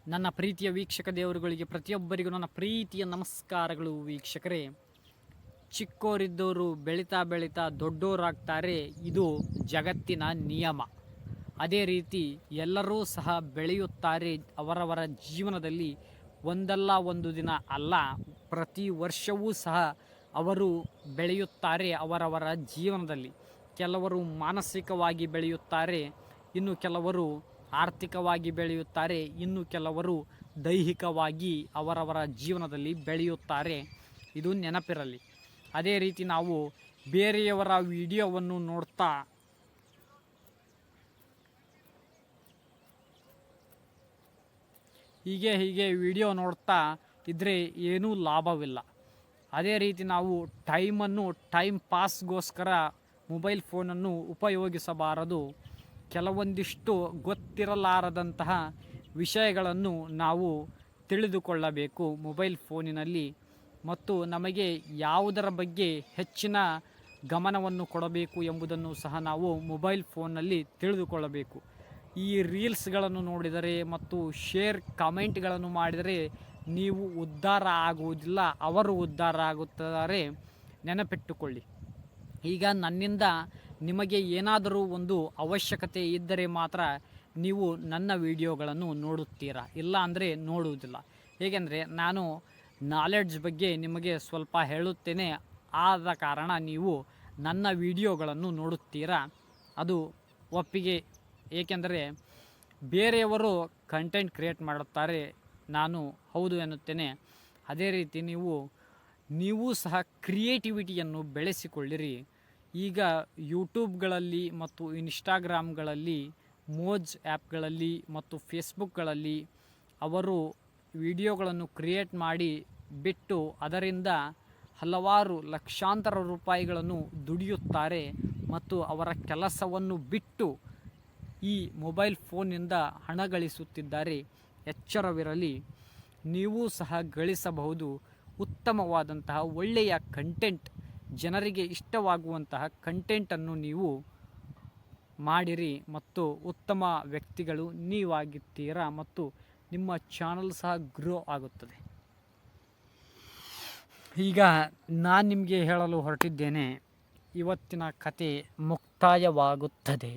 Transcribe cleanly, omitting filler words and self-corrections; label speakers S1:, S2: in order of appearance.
S1: ನನ್ನ ಪ್ರೀತಿಯ ವೀಕ್ಷಕ ದೇವರುಗಳಿಗೆ ಪ್ರತಿಯೊಬ್ಬರಿಗೂ ನನ್ನ ಪ್ರೀತಿಯ ನಮಸ್ಕಾರಗಳು. ವೀಕ್ಷಕರೇ, ಚಿಕ್ಕೋರಿದ್ದವರು ಬೆಳೀತಾ ಬೆಳೀತಾ ದೊಡ್ಡೋರಾಗ್ತಾರೆ, ಇದು ಜಗತ್ತಿನ ನಿಯಮ. ಅದೇ ರೀತಿ ಎಲ್ಲರೂ ಸಹ ಬೆಳೆಯುತ್ತಾರೆ. ಅವರವರ ಜೀವನದಲ್ಲಿ ಒಂದಲ್ಲ ಒಂದು ದಿನ ಅಲ್ಲ, ಪ್ರತಿ ವರ್ಷವೂ ಸಹ ಅವರು ಬೆಳೆಯುತ್ತಾರೆ. ಅವರವರ ಜೀವನದಲ್ಲಿ ಕೆಲವರು ಮಾನಸಿಕವಾಗಿ ಬೆಳೆಯುತ್ತಾರೆ, ಇನ್ನು ಕೆಲವರು ಆರ್ಥಿಕವಾಗಿ ಬೆಳೆಯುತ್ತಾರೆ, ಇನ್ನು ಕೆಲವರು ದೈಹಿಕವಾಗಿ ಅವರವರ ಜೀವನದಲ್ಲಿ ಬೆಳೆಯುತ್ತಾರೆ. ಇದು ನೆನಪಿರಲಿ. ಅದೇ ರೀತಿ ನಾವು ಬೇರೆಯವರ ವಿಡಿಯೋವನ್ನು ನೋಡ್ತಾ ಹೀಗೆ ವಿಡಿಯೋ ನೋಡ್ತಾ ಇದ್ದರೆ ಏನೂ ಲಾಭವಿಲ್ಲ. ಅದೇ ರೀತಿ ನಾವು ಟೈಮ್ ಪಾಸ್ಗೋಸ್ಕರ ಮೊಬೈಲ್ ಫೋನನ್ನು ಉಪಯೋಗಿಸಬಾರದು. ಕೆಲವೊಂದಿಷ್ಟು ಗೊತ್ತಿರಲಾರದಂತಹ ವಿಷಯಗಳನ್ನು ನಾವು ತಿಳಿದುಕೊಳ್ಳಬೇಕು ಮೊಬೈಲ್ ಫೋನಿನಲ್ಲಿ. ಮತ್ತು ನಮಗೆ ಯಾವುದರ ಬಗ್ಗೆ ಹೆಚ್ಚಿನ ಗಮನವನ್ನು ಕೊಡಬೇಕು ಎಂಬುದನ್ನು ಸಹ ನಾವು ಮೊಬೈಲ್ ಫೋನ್ನಲ್ಲಿ ತಿಳಿದುಕೊಳ್ಳಬೇಕು. ಈ ರೀಲ್ಸ್ಗಳನ್ನು ನೋಡಿದರೆ ಮತ್ತು ಶೇರ್ ಕಮೆಂಟ್ಗಳನ್ನು ಮಾಡಿದರೆ ನೀವು ಉದ್ಧಾರ ಆಗುವುದಿಲ್ಲ, ಅವರು ಉದ್ಧಾರ ಆಗುತ್ತಾರೆ. ನೆನಪಿಟ್ಟುಕೊಳ್ಳಿ. ಈಗ ನನ್ನಿಂದ ನಿಮಗೆ ಏನಾದರೂ ಒಂದು ಅವಶ್ಯಕತೆ ಇದ್ದರೆ ಮಾತ್ರ ನೀವು ನನ್ನ ವಿಡಿಯೋಗಳನ್ನು ನೋಡುತ್ತೀರಾ, ಇಲ್ಲ ಅಂದರೆ ನೋಡುವುದಿಲ್ಲ. ಹೇಗೆಂದರೆ ನಾನು ನಾಲೆಡ್ಜ್ ಬಗ್ಗೆ ನಿಮಗೆ ಸ್ವಲ್ಪ ಹೇಳುತ್ತೇನೆ, ಆದ ಕಾರಣ ನೀವು ನನ್ನ ವಿಡಿಯೋಗಳನ್ನು ನೋಡುತ್ತೀರಾ. ಅದು ಒಪ್ಪಿಗೆ. ಏಕೆಂದರೆ ಬೇರೆಯವರು ಕಂಟೆಂಟ್ ಕ್ರಿಯೇಟ್ ಮಾಡುತ್ತಾರೆ, ನಾನು ಹೌದು ಎನ್ನುತ್ತೇನೆ. ಅದೇ ರೀತಿ ನೀವು ಸಹ ಕ್ರಿಯೇಟಿವಿಟಿಯನ್ನು ಬೆಳೆಸಿಕೊಳ್ಳಿರಿ. ಈಗ ಯೂಟ್ಯೂಬ್ಗಳಲ್ಲಿ ಮತ್ತು ಇನ್ಸ್ಟಾಗ್ರಾಮ್ಗಳಲ್ಲಿ, ಮೋಜ್ ಆ್ಯಪ್ಗಳಲ್ಲಿ ಮತ್ತು ಫೇಸ್ಬುಕ್ಗಳಲ್ಲಿ ಅವರು ವಿಡಿಯೋಗಳನ್ನು ಕ್ರಿಯೇಟ್ ಮಾಡಿ ಬಿಟ್ಟು ಅದರಿಂದ ಹಲವಾರು ಲಕ್ಷಾಂತರ ರೂಪಾಯಿಗಳನ್ನು ದುಡಿಯುತ್ತಾರೆ ಮತ್ತು ಅವರ ಕೆಲಸವನ್ನು ಬಿಟ್ಟು ಈ ಮೊಬೈಲ್ ಫೋನ್ನಿಂದ ಹಣ ಗಳಿಸುತ್ತಿದ್ದಾರೆ. ಎಚ್ಚರವಿರಲಿ. ನೀವು ಸಹ ಗಳಿಸಬಹುದು. ಉತ್ತಮವಾದಂತಹ ಒಳ್ಳೆಯ ಕಂಟೆಂಟ್, ಜನರಿಗೆ ಇಷ್ಟವಾಗುವಂತಹ ಕಂಟೆಂಟನ್ನು ನೀವು ಮಾಡಿರಿ ಮತ್ತು ಉತ್ತಮ ವ್ಯಕ್ತಿಗಳು ನೀವಾಗಿರ್ತೀರಾ ಮತ್ತು ನಿಮ್ಮ ಚಾನಲ್ ಸಹ ಗ್ರೋ ಆಗುತ್ತದೆ. ಈಗ ನಾನು ನಿಮಗೆ ಹೇಳಲು ಹೊರಟಿದ್ದೇನೆ, ಇವತ್ತಿನ ಕತೆ ಮುಕ್ತಾಯವಾಗುತ್ತದೆ.